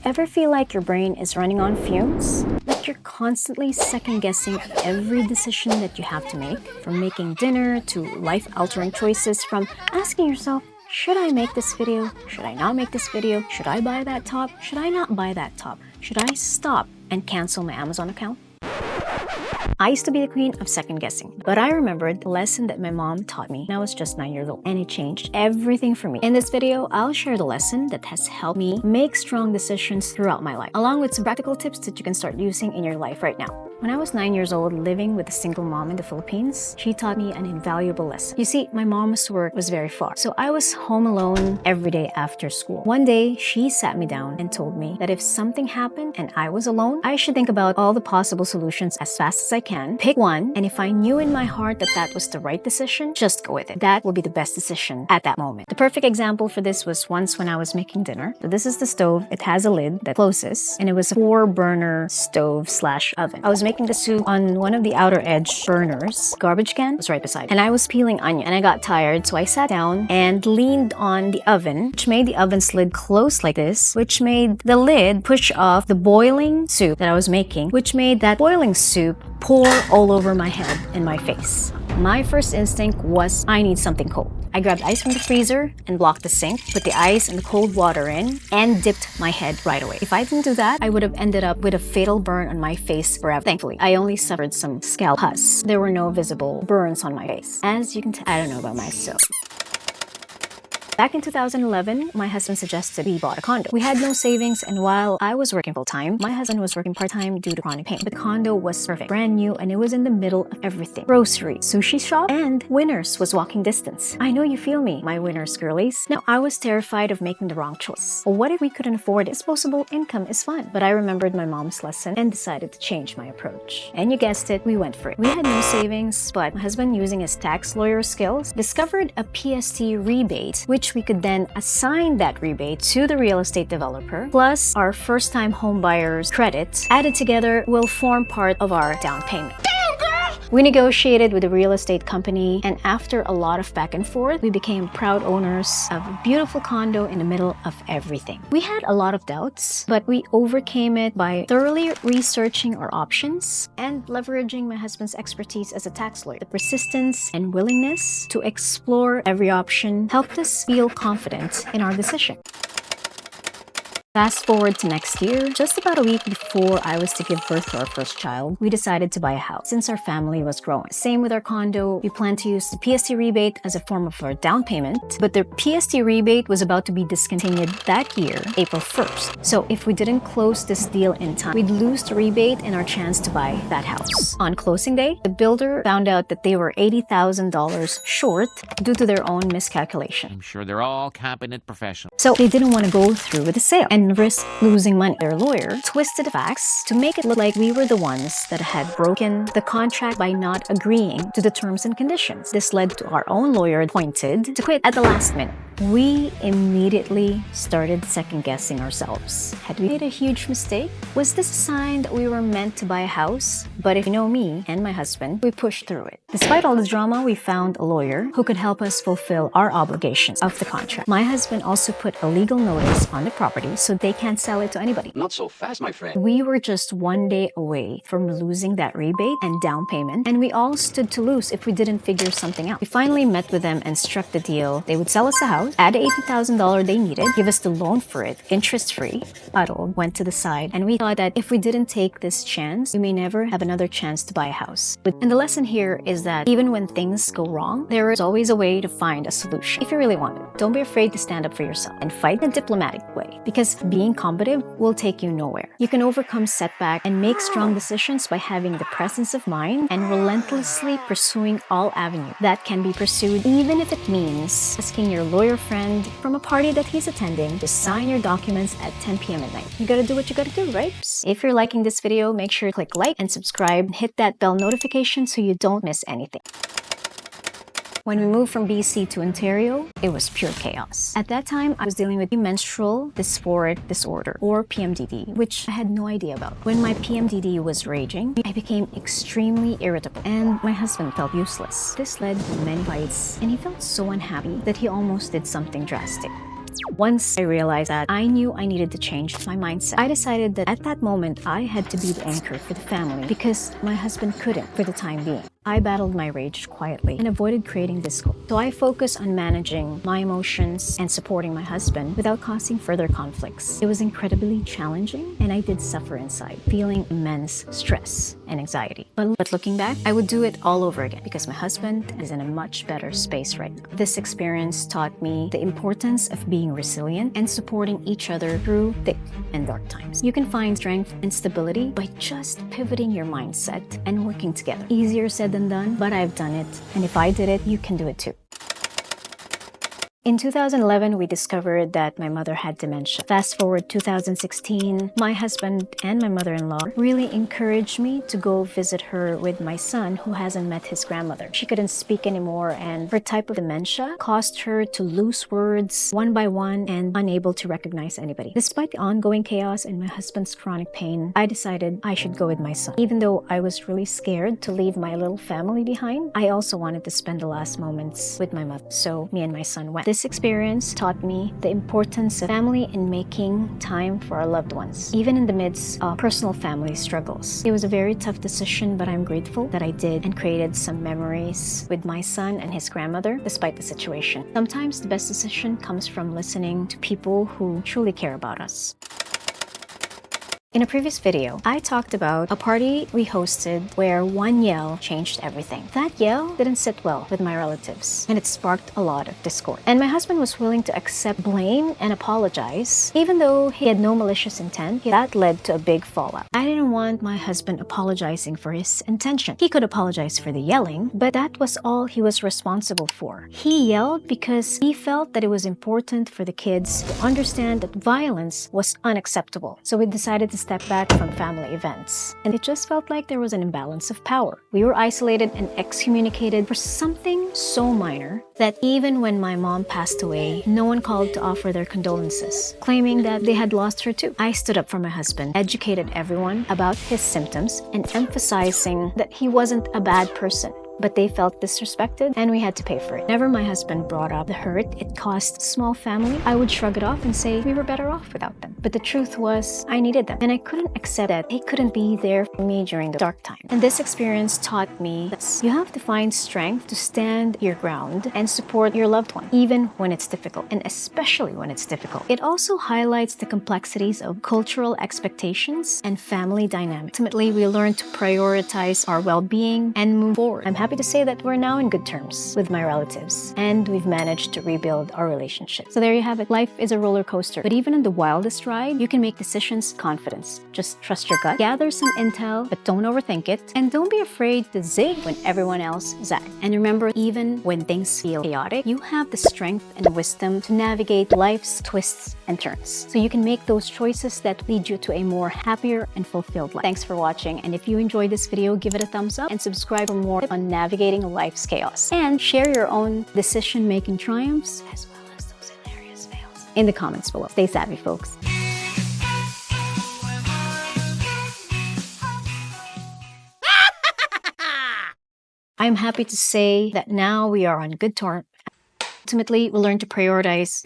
Ever feel like your brain is running on fumes? Like you're constantly second-guessing every decision that you have to make, from making dinner to life-altering choices, from asking yourself, should I make this video? Should I not make this video? Should I buy that top? Should I not buy that top? Should I stop and cancel my Amazon account? I used to be the queen of second guessing, but I remembered the lesson that my mom taught me when I was just 9 years old, and it changed everything for me. In this video, I'll share the lesson that has helped me make strong decisions throughout my life, along with some practical tips that you can start using in your life right now. When I was 9 years old, living with a single mom in the Philippines, she taught me an invaluable lesson. You see, my mom's work was very far, so I was home alone every day after school. One day, she sat me down and told me that if something happened and I was alone, I should think about all the possible solutions as fast as I can, pick one, and if I knew in my heart that that was the right decision, just go with it. That will be the best decision at that moment. The perfect example for this was once when I was making dinner. So this is the stove. It has a lid that closes, and it was a 4-burner stove/oven. I was making the soup on one of the outer edge burners. Garbage can was right beside me, and I was peeling onion, and I got tired, so I sat down and leaned on the oven, which made the oven's lid close like this, which made the lid push off the boiling soup that I was making, which made that boiling soup pour all over my head and my face. My first instinct was, I need something cold. I grabbed ice from the freezer and blocked the sink, put the ice and the cold water in, and dipped my head right away. If I didn't do that, I would have ended up with a fatal burn on my face forever. Thankfully, I only suffered some scalp pus. There were no visible burns on my face. As you can tell, I don't know about myself. Back in 2011, my husband suggested we bought a condo. We had no savings, and while I was working full-time, my husband was working part-time due to chronic pain. The condo was perfect, brand new, and it was in the middle of everything. Groceries, sushi shop, and Winners was walking distance. I know you feel me, my Winners girlies. Now, I was terrified of making the wrong choice. Well, what if we couldn't afford it? Disposable income is fun. But I remembered my mom's lesson and decided to change my approach. And you guessed it, we went for it. We had no savings, but my husband, using his tax lawyer skills, discovered a PST rebate, which we could then assign that rebate to the real estate developer, plus our first-time home buyer's credit added together will form part of our down payment. We negotiated with a real estate company, and after a lot of back and forth, we became proud owners of a beautiful condo in the middle of everything. We had a lot of doubts, but we overcame it by thoroughly researching our options and leveraging my husband's expertise as a tax lawyer. The persistence and willingness to explore every option helped us feel confident in our decision. Fast forward to next year, just about a week before I was to give birth to our first child, we decided to buy a house since our family was growing. Same with our condo, we planned to use the PST rebate as a form of our down payment, but the PST rebate was about to be discontinued that year, April 1st. So if we didn't close this deal in time, we'd lose the rebate and our chance to buy that house. On closing day, the builder found out that they were $80,000 short due to their own miscalculation. I'm sure they're all competent professionals. So they didn't want to go through with the sale and risk losing money. Their lawyer twisted the facts to make it look like we were the ones that had broken the contract by not agreeing to the terms and conditions. This led to our own lawyer appointed to quit at the last minute. We immediately started second-guessing ourselves. Had we made a huge mistake? Was this a sign that we were meant to buy a house? But if you know me and my husband, we pushed through it. Despite all the drama, we found a lawyer who could help us fulfill our obligations of the contract. My husband also put a legal notice on the property so they can't sell it to anybody. Not so fast, my friend. We were just one day away from losing that rebate and down payment, and we all stood to lose if we didn't figure something out. We finally met with them and struck the deal. They would sell us a house, add the $80,000 they needed, give us the loan for it, interest-free. Huddled, went to the side, and we thought that if we didn't take this chance, we may never have another chance to buy a house. And the lesson here is that even when things go wrong, there is always a way to find a solution. If you really want it, don't be afraid to stand up for yourself and fight in a diplomatic way, because being combative will take you nowhere. You can overcome setback and make strong decisions by having the presence of mind and relentlessly pursuing all avenues that can be pursued, even if it means asking your lawyer friend from a party that he's attending to sign your documents at 10 p.m. at night. You gotta do what you gotta do, right? If you're liking this video, make sure to click like and subscribe and hit that bell notification so you don't miss anything. When we moved from BC to Ontario, it was pure chaos. At that time, I was dealing with menstrual dysphoric disorder, or PMDD, which I had no idea about. When my PMDD was raging, I became extremely irritable, and my husband felt useless. This led to many fights, and he felt so unhappy that he almost did something drastic. Once I realized that, I knew I needed to change my mindset. I decided that at that moment, I had to be the anchor for the family because my husband couldn't for the time being. I battled my rage quietly and avoided creating discord. So I focused on managing my emotions and supporting my husband without causing further conflicts. It was incredibly challenging, and I did suffer inside, feeling immense stress and anxiety. But looking back, I would do it all over again because my husband is in a much better space right now. This experience taught me the importance of being resilient and supporting each other through thick and dark times. You can find strength and stability by just pivoting your mindset and working together. Easier said than done, but I've done it. And if I did it, you can do it too. In 2011, we discovered that my mother had dementia. Fast forward 2016, my husband and my mother-in-law really encouraged me to go visit her with my son who hasn't met his grandmother. She couldn't speak anymore, and her type of dementia caused her to lose words one by one and unable to recognize anybody. Despite the ongoing chaos and my husband's chronic pain, I decided I should go with my son. Even though I was really scared to leave my little family behind, I also wanted to spend the last moments with my mother. So me and my son went. This experience taught me the importance of family and making time for our loved ones, even in the midst of personal family struggles. It was a very tough decision, but I'm grateful that I did and created some memories with my son and his grandmother despite the situation. Sometimes the best decision comes from listening to people who truly care about us. In a previous video, I talked about a party we hosted where one yell changed everything. That yell didn't sit well with my relatives, and it sparked a lot of discord. And my husband was willing to accept blame and apologize, even though he had no malicious intent. That led to a big fallout. I didn't want my husband apologizing for his intention. He could apologize for the yelling, but that was all he was responsible for. He yelled because he felt that it was important for the kids to understand that violence was unacceptable. So we decided to step back from family events. And it just felt like there was an imbalance of power. We were isolated and excommunicated for something so minor that even when my mom passed away, no one called to offer their condolences, claiming that they had lost her too. I stood up for my husband, educated everyone about his symptoms, and emphasizing that he wasn't a bad person. But they felt disrespected, and we had to pay for it. Whenever my husband brought up the hurt it caused small family, I would shrug it off and say we were better off without them. But the truth was, I needed them, and I couldn't accept that they couldn't be there for me during the dark time. And this experience taught me that you have to find strength to stand your ground and support your loved one, even when it's difficult, and especially when it's difficult. It also highlights the complexities of cultural expectations and family dynamics. Ultimately, we learn to prioritize our well-being and move forward. I'm happy to say that we're now in good terms with my relatives, and we've managed to rebuild our relationship. So there you have it. Life is a roller coaster, but even in the wildest ride, you can make decisions with confidence. Just trust your gut, gather some intel, but don't overthink it, and don't be afraid to zig when everyone else zags. And remember, even when things feel chaotic, you have the strength and wisdom to navigate life's twists and turns. So you can make those choices that lead you to a more happier and fulfilled life. Thanks for watching, and if you enjoyed this video, give it a thumbs up and subscribe for more on navigating life's chaos. And share your own decision-making triumphs as well as those hilarious fails in the comments below. Stay savvy, folks. I'm happy to say that now we are on good terms. Ultimately, we learn to prioritize.